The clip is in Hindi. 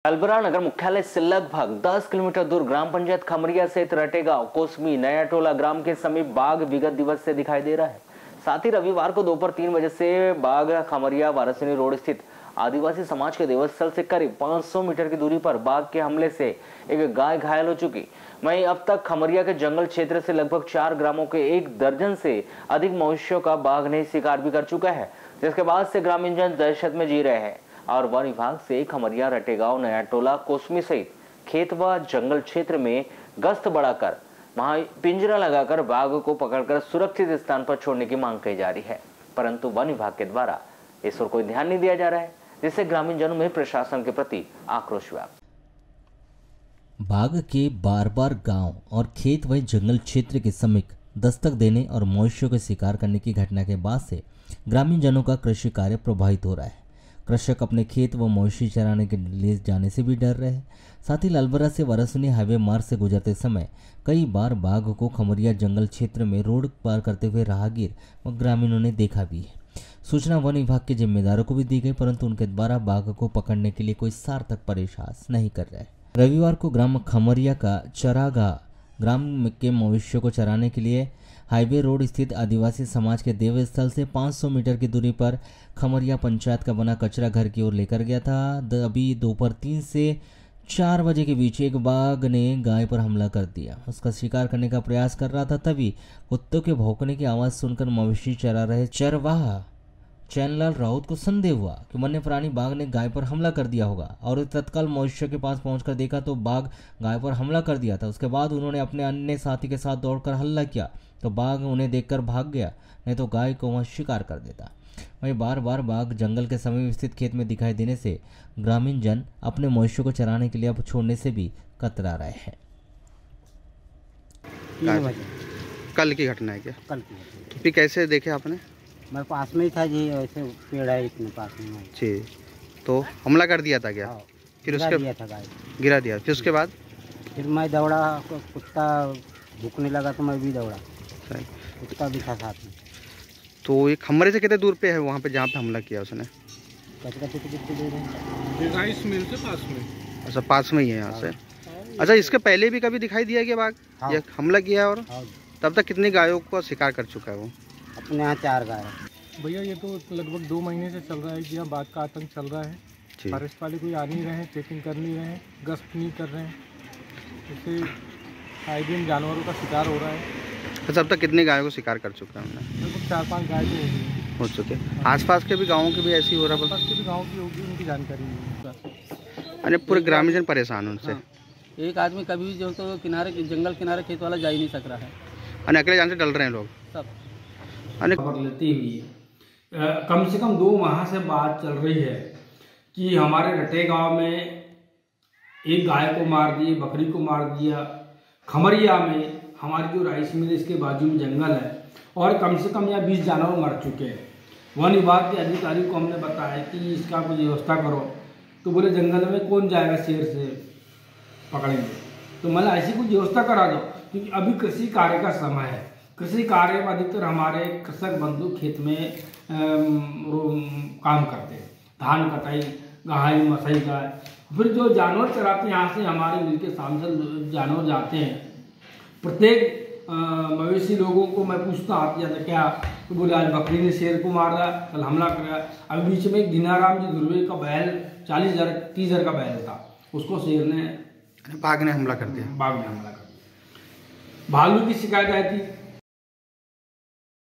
अलबरा नगर मुख्यालय से लगभग 10 किलोमीटर दूर ग्राम पंचायत खमरिया सहित रटेगांव, कोसमी, नया टोला ग्राम के समीप बाघ विगत दिवस से दिखाई दे रहा है। साथ ही रविवार को दोपहर 3 बजे से बाघ खमरिया वारासिनी रोड स्थित आदिवासी समाज के देवस्थल से करीब 500 मीटर की दूरी पर बाघ के हमले से एक गाय घायल हो चुकी। वहीं अब तक खमरिया के जंगल क्षेत्र से लगभग 4 ग्रामों के 1 दर्जन से अधिक मवेशियों का बाघ ने शिकार भी कर चुका है, जिसके बाद से ग्रामीण जन दहशत में जी रहे हैं और वन विभाग से खमरिया, रटेगांव, नया टोला, कोसमी सहित खेत व जंगल क्षेत्र में गश्त बढ़ाकर वहां पिंजरा लगाकर बाघ को पकड़कर सुरक्षित स्थान पर छोड़ने की मांग की जा रही है, परंतु वन विभाग के द्वारा इस ओर कोई ध्यान नहीं दिया जा रहा है, जिससे ग्रामीण जनों में प्रशासन के प्रति आक्रोश व्याप्त। बाघ के बार बार गांव और खेत व जंगल क्षेत्र के समीप दस्तक देने और मवेशियों के शिकार करने की घटना के बाद से ग्रामीण जनों का कृषि कार्य प्रभावित हो रहा है। कृषक अपने खेत व मवेशी चराने के लिए जाने से भी डर रहे हैं। साथ ही लालबरा से वारासिनी हाईवे मार्ग से गुजरते समय कई बार बाघ को खमरिया जंगल क्षेत्र में रोड पार करते हुए राहगीर व ग्रामीणों ने देखा भी है। सूचना वन विभाग के जिम्मेदारों को भी दी गई, परंतु उनके द्वारा बाघ को पकड़ने के लिए कोई सार्थक प्रयास नहीं कर रहे। रविवार को ग्राम खमरिया का चरागाह ग्राम के मवेशियों को चराने के लिए हाईवे रोड स्थित आदिवासी समाज के देवस्थल से 500 मीटर की दूरी पर खमरिया पंचायत का बना कचरा घर की ओर लेकर गया था। अभी दोपहर 3 से 4 बजे के बीच एक बाघ ने गाय पर हमला कर दिया। उसका शिकार करने का प्रयास कर रहा था, तभी कुत्तों के भौंकने की आवाज़ सुनकर मवेशी चरा रहे चरवाहा चैनलाल राउत को संदेह हुआ कि वन्य प्राणी बाघ ने गाय पर हमला कर दिया होगा और तत्काल मवेशियों के पास पहुंचकर देखा तो बाघ गाय पर हमला कर दिया था। उसके बाद उन्होंने अपने अन्य साथी के साथ दौड़कर हल्ला किया तो बाघ उन्हें देखकर भाग गया, नहीं तो गाय को वह शिकार कर देता। वहीं बार बार बाघ जंगल के समीप स्थित खेत में दिखाई देने से ग्रामीण जन अपने मवेशियों को चराने के लिए अब छोड़ने से भी कतरा रहे हैं। कल की घटना है क्या? कल की। फिर कैसे देखे आपने? मैं पास में ही था जी, ऐसे पेड़ है इतने पास में जी। तो हमला कर दिया था क्या? फिर उसके दिया था गाय, गिरा दिया। फिर उसके बाद फिर मैं दौड़ा, कुत्ता भूखने लगा तो मैं भी दौड़ा, कुत्ता भी था साथ में। तो ये खमरे से कितने दूर पे है वहाँ पे जहाँ पे हमला किया उसने? कितने दूर है? राइस मिल से पास में। अच्छा, पास में ही है यहाँ से। अच्छा, इसके पहले भी कभी दिखाई दिया कि बाघ ये हमला किया? और तब तक कितनी गायों को शिकार कर चुका है वो? अपने यहाँ 4 गाय। भैया ये तो लगभग 2 महीने से चल रहा है कि यहाँ बाघ का आतंक चल रहा है। फॉरेस्ट वाले कोई आ नहीं रहे हैं, चेकिंग कर नहीं रहे हैं, गश्त नहीं कर रहे हैं, इससे आए दिन जानवरों का शिकार हो रहा है। अच्छा, अब तक कितनी गायों को शिकार कर चुका है हमने? लगभग 4-5 गाय तो हो चुके हैं। आसपास के भी गाँवों के भी ऐसी हो रहा है? आसपास के भी गाँव की होगी, उनकी जानकारी नहीं। अरे पूरे ग्रामीण जन परेशान उनसे। एक आदमी कभी जो तो किनारे जंगल किनारे खेत वाला जा ही नहीं सक रहा है, अकेले जान से डल रहे हैं लोग सब। खबर लेती हुई कम से कम 2 माह से बात चल रही है कि हमारे रटे गांव में एक गाय को मार दिए, बकरी को मार दिया। खमरिया में हमारी जो राइस मिल इसके बाजू में जंगल है और कम से कम यहाँ 20 जानवर मर चुके हैं। वन विभाग के अधिकारी को हमने बताया कि इसका कोई व्यवस्था करो, तो बोले जंगल में कौन जाएगा शेर से पकड़ेंगे, तो मतलब ऐसी कुछ व्यवस्था करा दो, क्योंकि अभी कृषि कार्य का समय है। कृषि कार्य में अधिकतर हमारे कृषक बंधु खेत में काम करते हैं, धान कटाई, गहाई, मसई गाय। फिर जो जानवर चराते हैं यहाँ से हमारे मिल के सामने जानवर जाते हैं। प्रत्येक मवेशी लोगों को मैं पूछता आते जाते क्या, तो बोले आज बकरी ने शेर को मारा, कल हमला कराया। अभी बीच में एक दीनाराम जी धुर्वे का बैल 40,000-30,000 का बैल था, उसको शेर ने, बाघ ने हमला कर दिया। बाघ ने हमला कर दिया। भालू की शिकायत आई थी,